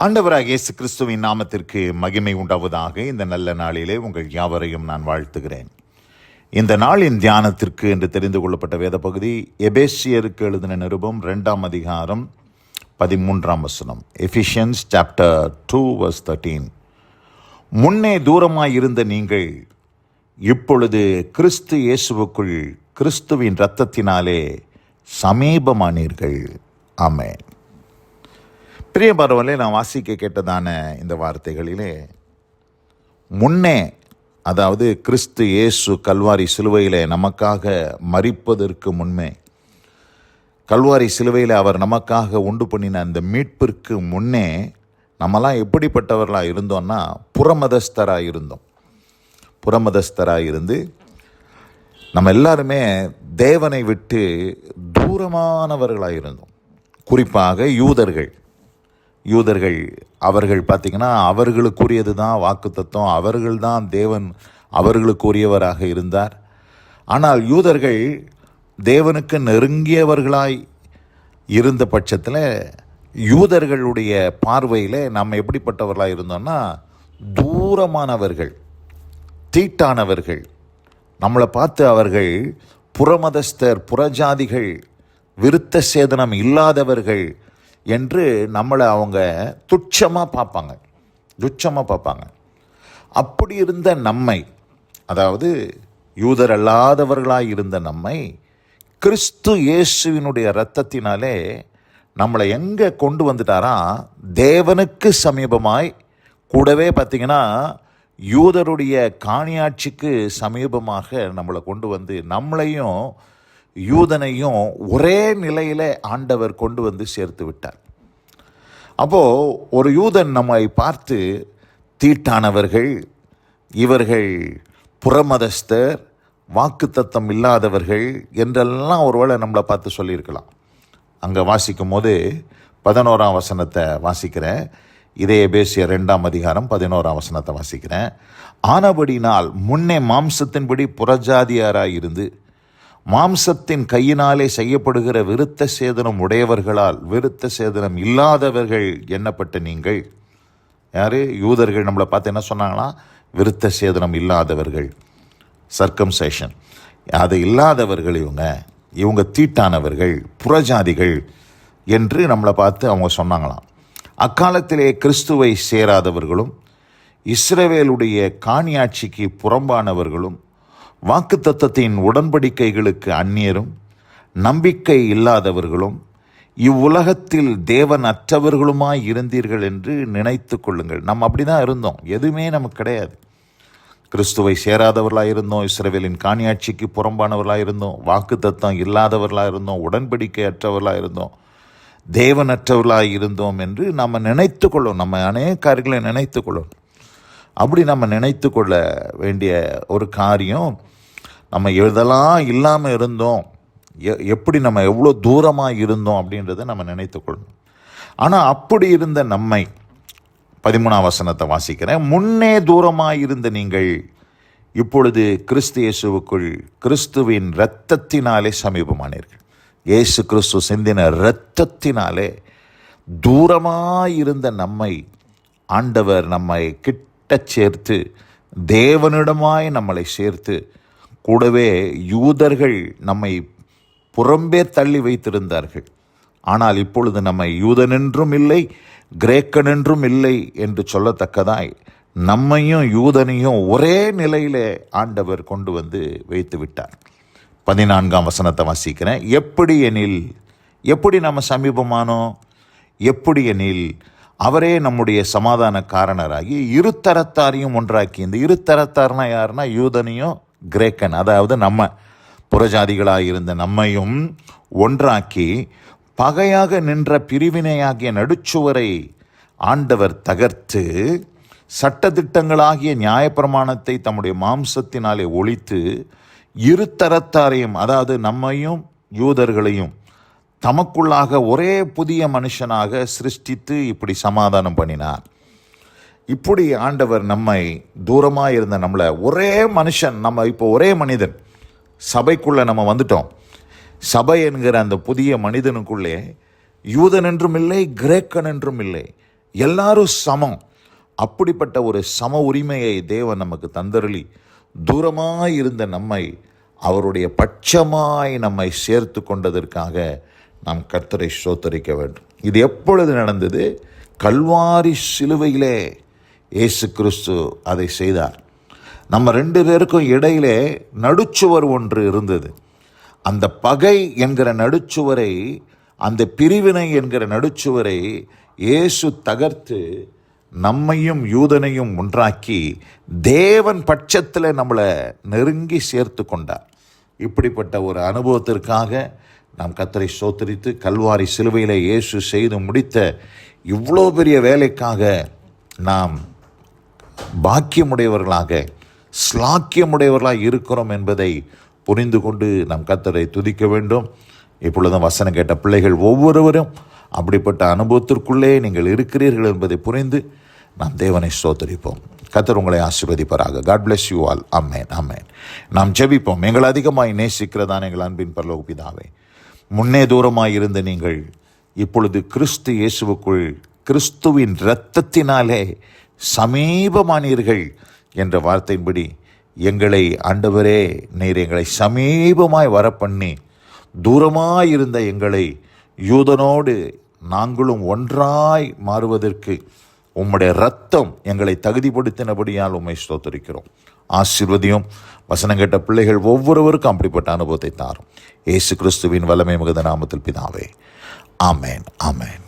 ஆண்டவராகிய இயேசு கிறிஸ்துவின் நாமத்திற்கு மகிமை உண்டாவதாக. இந்த நல்ல நாளிலே உங்கள் யாவரையும் நான் வாழ்த்துகிறேன். இந்த நாளின் தியானத்திற்கு என்று தெரிந்து கொள்ளப்பட்ட வேத பகுதி எபேசியருக்கு எழுதின நிருபம் 2ஆம் அதிகாரம் 13ஆம் வசனம். Ephesians chapter 2:13. முன்னே தூரமாயிருந்த நீங்கள் இப்பொழுது கிறிஸ்து இயேசுவுக்குள் கிறிஸ்துவின் இரத்தத்தினாலே சமீபமானீர்கள். ஆமென். பிரியமானவர்களே, நான் வாசிக்க கேட்டதான இந்த வார்த்தைகளிலே முன்னே, அதாவது கிறிஸ்து இயேசு கல்வாரி சிலுவையிலே நமக்காக மரிப்பதற்கு முன்னே, கல்வாரி சிலுவையில் அவர் நமக்காக உண்டு பண்ணின அந்த மீட்பிற்கு முன்னே நம்மலாம் எப்படிப்பட்டவர்களாக இருந்தோம்னா புறமதஸ்தராக இருந்தோம். புறமதஸ்தராக இருந்து நம்ம எல்லாருமே தேவனை விட்டு தூரமானவர்களாக இருந்தோம். குறிப்பாக யூதர்கள் அவர்கள் பார்த்திங்கன்னா அவர்களுக்குரியது தான் வாக்குத்தத்தம், அவர்கள்தான் தேவன் அவர்களுக்குரியவராக இருந்தார். ஆனால் யூதர்கள் தேவனுக்கு நெருங்கியவர்களாய் இருந்த பட்சத்தில் யூதர்களுடைய பார்வையில் நம்ம எப்படிப்பட்டவர்களாக இருந்தோம்னா தூரமானவர்கள், தீட்டானவர்கள். நம்மளை பார்த்து அவர்கள் புறமதஸ்தர், புறஜாதிகள், விருத்த சேதனம் இல்லாதவர்கள் என்று நம்மளை அவங்க துச்சமாக பார்ப்பாங்க. அப்படி இருந்த நம்மை, அதாவது யூதர் அல்லாதவர்களாக இருந்த நம்மை கிறிஸ்து இயேசுவினுடைய இரத்தத்தினாலே நம்மளை எங்கே கொண்டு வந்துட்டாரா? தேவனுக்கு சமீபமாய். கூடவே பார்த்திங்கன்னா யூதருடைய காணியாட்சிக்கு சமீபமாக நம்மளை கொண்டு வந்து நம்மளையும் யூதனையும் ஒரே நிலையில் ஆண்டவர் கொண்டு வந்து சேர்த்து விட்டார். அப்போது ஒரு யூதன் நம்மை பார்த்து தீட்டானவர்கள், இவர்கள் புறமதஸ்தர், வாக்குத்தத்தம் இல்லாதவர்கள் என்றெல்லாம் ஒருவேளை நம்மளை பார்த்து சொல்லியிருக்கலாம். அங்கே வாசிக்கும் போது 11ஆம் வசனத்தை வாசிக்கிறேன். இதே எபேசியர் 2ஆம் அதிகாரம் 11ஆம் வசனத்தை வாசிக்கிறேன். ஆனபடினால் முன்னே மாம்சத்தின்படி புறஜாதியாராய் இருந்து மாம்சத்தின் கையினாலே செய்யப்படுகிற விருத்த சேதனம் உடையவர்களால் விருத்த சேதனம் இல்லாதவர்கள் எண்ணப்பட்ட நீங்கள். யார்? யூதர்கள் நம்மளை பார்த்து என்ன சொன்னாங்களா? விருத்த சேதனம் இல்லாதவர்கள், சர்க்கம்சேஷன், அது இல்லாதவர்கள், இவங்க தீட்டானவர்கள், புறஜாதிகள் என்று நம்மளை பார்த்து அவங்க சொன்னாங்களாம். அக்காலத்திலே கிறிஸ்துவை சேராதவர்களும் இஸ்ரவேலுடைய காணியாட்சிக்கு புறம்பானவர்களும் வாக்குத்தத்தத்தின் உடன்படிக்கைகளுக்கு அந்நியரும் நம்பிக்கை இல்லாதவர்களும் இவ்வுலகத்தில் தேவன் அற்றவர்களுமாய் இருந்தீர்கள் என்று நினைத்து கொள்ளுங்கள். நம்ம அப்படி தான் இருந்தோம். எதுவுமே நமக்கு கிடையாது. கிறிஸ்துவை சேராதவர்களாக இருந்தோம், இஸ்ரவேலின் காணியாட்சிக்கு புறம்பானவர்களாக இருந்தோம், வாக்குத்தத்தம் இல்லாதவர்களாக இருந்தோம், உடன்படிக்கை அற்றவர்களாக இருந்தோம், தேவனற்றவர்களாக இருந்தோம் என்று நம்ம நினைத்து கொள்ளும். நம்ம அநேக காரியங்களை நினைத்து கொள்ளும். அப்படி நம்ம நினைத்து கொள்ள வேண்டிய ஒரு காரியம், நம்ம எதெல்லாம் இல்லாமல் இருந்தோம், எப்படி நம்ம எவ்வளோ தூரமாக இருந்தோம் அப்படின்றத நம்ம நினைத்து கொள்ளணும். ஆனால் அப்படி இருந்த நம்மை, 13ஆம் வசனத்தை வாசிக்கிறேன். முன்னே தூரமாக இருந்த நீங்கள் இப்பொழுது கிறிஸ்து இயேசுவுக்குள் கிறிஸ்துவின் இரத்தத்தினாலே சமீபமானீர்கள். இயேசு கிறிஸ்து சிந்தின இரத்தத்தினாலே தூரமாயிருந்த நம்மை ஆண்டவர் நம்மை கிட்ட சேர்த்து தேவனிடமாய் நம்மளை சேர்த்து, கூடவே யூதர்கள் நம்மை புறம்பே தள்ளி வைத்திருந்தார்கள். ஆனால் இப்பொழுது நம்மை யூதனென்றும் இல்லை, கிரேக்கனென்றும் இல்லை என்று சொல்லத்தக்கதாய் நம்மையும் யூதனையும் ஒரே நிலையிலே ஆண்டவர் கொண்டு வந்து வைத்து விட்டார். 14ஆம் வசனத்தை வாசிக்கிறேன். எப்படி நம்ம சமீபமானோம்? எப்படி எனில் அவரே நம்முடைய சமாதான காரணராகி இருதரத்தாரையும் ஒன்றாக்கி. இந்த இருதரத்தார்னா யாருன்னா யூதனையும் கிரேக்கன், அதாவது நம்ம புறஜாதிகளாக இருந்த நம்மையும் ஒன்றாக்கி பகையாக நின்ற பிரிவினையாகிய நடுச்சுவரை ஆண்டவர் தகர்த்து சட்டதிட்டங்களாகிய நியாயப்பிரமாணத்தை தம்முடைய மாம்சத்தினாலே ஒழித்து இருதரத்தாரையும், அதாவது நம்மையும் யூதர்களையும் தமக்குள்ளாக ஒரே புதிய மனுஷனாக சிருஷ்டித்து இப்படி சமாதானம் பண்ணினார். இப்படி ஆண்டவர் நம்மை தூரமாக இருந்த நம்மளை ஒரே மனுஷன், நம்ம இப்போ ஒரே மனிதன் சபைக்குள்ளே நம்ம வந்துட்டோம். சபை என்கிற அந்த புதிய மனிதனுக்குள்ளே யூதன் என்றும் இல்லை, கிரேக்கன் என்றும் இல்லை, எல்லாரும் சமம். அப்படிப்பட்ட ஒரு சம உரிமையை தேவன் நமக்கு தந்தருளி தூரமாய் இருந்த நம்மை அவருடைய பட்சமாய் நம்மை சேர்த்து கொண்டதற்காக நாம் கர்த்தரை ஸ்தோத்தரிக்க வேண்டும். இது எப்பொழுது நடந்தது? கல்வாரி சிலுவையிலே இயேசு கிறிஸ்து அதை செய்தார். நம்ம 2 பேருக்கும் இடையிலே நடுச்சுவர் ஒன்று இருந்தது. அந்த பகை என்கிற நடுச்சுவரை, அந்த பிரிவினை என்கிற நடுச்சுவரை இயேசு தகர்த்து நம்மையும் யூதனையும் ஒன்றாக்கி தேவன் பட்சத்தில் நம்மளை நெருங்கி சேர்த்து கொண்டார். இப்படிப்பட்ட ஒரு அனுபவத்திற்காக நாம் கர்த்தரை ஸ்தோத்திரித்து, கல்வாரி சிலுவையில் இயேசு செய்து முடித்த இவ்வளோ பெரிய வேலைக்காக நாம் பாக்கியமுடையவர்களாக, ஸ்லாக்கியமுடையவர்களாக இருக்கிறோம் என்பதை புரிந்து கொண்டு நாம் கர்த்தரை துதிக்க வேண்டும். இப்பொழுதும் வசனம் கேட்ட பிள்ளைகள் ஒவ்வொருவரும் அப்படிப்பட்ட அனுபவத்திற்குள்ளே நீங்கள் இருக்கிறீர்கள் என்பதை புரிந்து நாம் தேவனை ஸ்தோத்தரிப்போம். கர்த்தர் உங்களை ஆசீர்வதிப்பாராக. God bless you all. ஆமென், ஆமென். நாம் ஜெபிப்போம். எங்கள் அதிகமாய் நேசிக்கிறதான எங்கள் அன்பின் பரலோக பிதாவே, முன்னே தூரமாய் இருந்த நீங்கள் இப்பொழுது கிறிஸ்து இயேசுவுக்குள் கிறிஸ்துவின் இரத்தத்தினாலே சமீபமானீர்கள் என்ற வார்த்தையின்படி எங்களை ஆண்டவரே நீர் எங்களை சமீபமாய் வரப்பண்ணி தூரமாயிருந்த எங்களை யூதனோடு நாங்களும் ஒன்றாய் மாறுவதற்கு உம்முடைய இரத்தம் எங்களை தகுதிப்படுத்தினபடியால் உம்மை ஸ்தோத்திரிக்கிறோம். ஆசீர்வதியும். வசனம் கேட்ட பிள்ளைகள் ஒவ்வொருவருக்கும் அப்படிப்பட்ட அனுபவத்தை தாரும். இயேசு கிறிஸ்துவின் வல்லமை மிகுந்த நாமத்தில் பிதாவே. ஆமென், ஆமென்.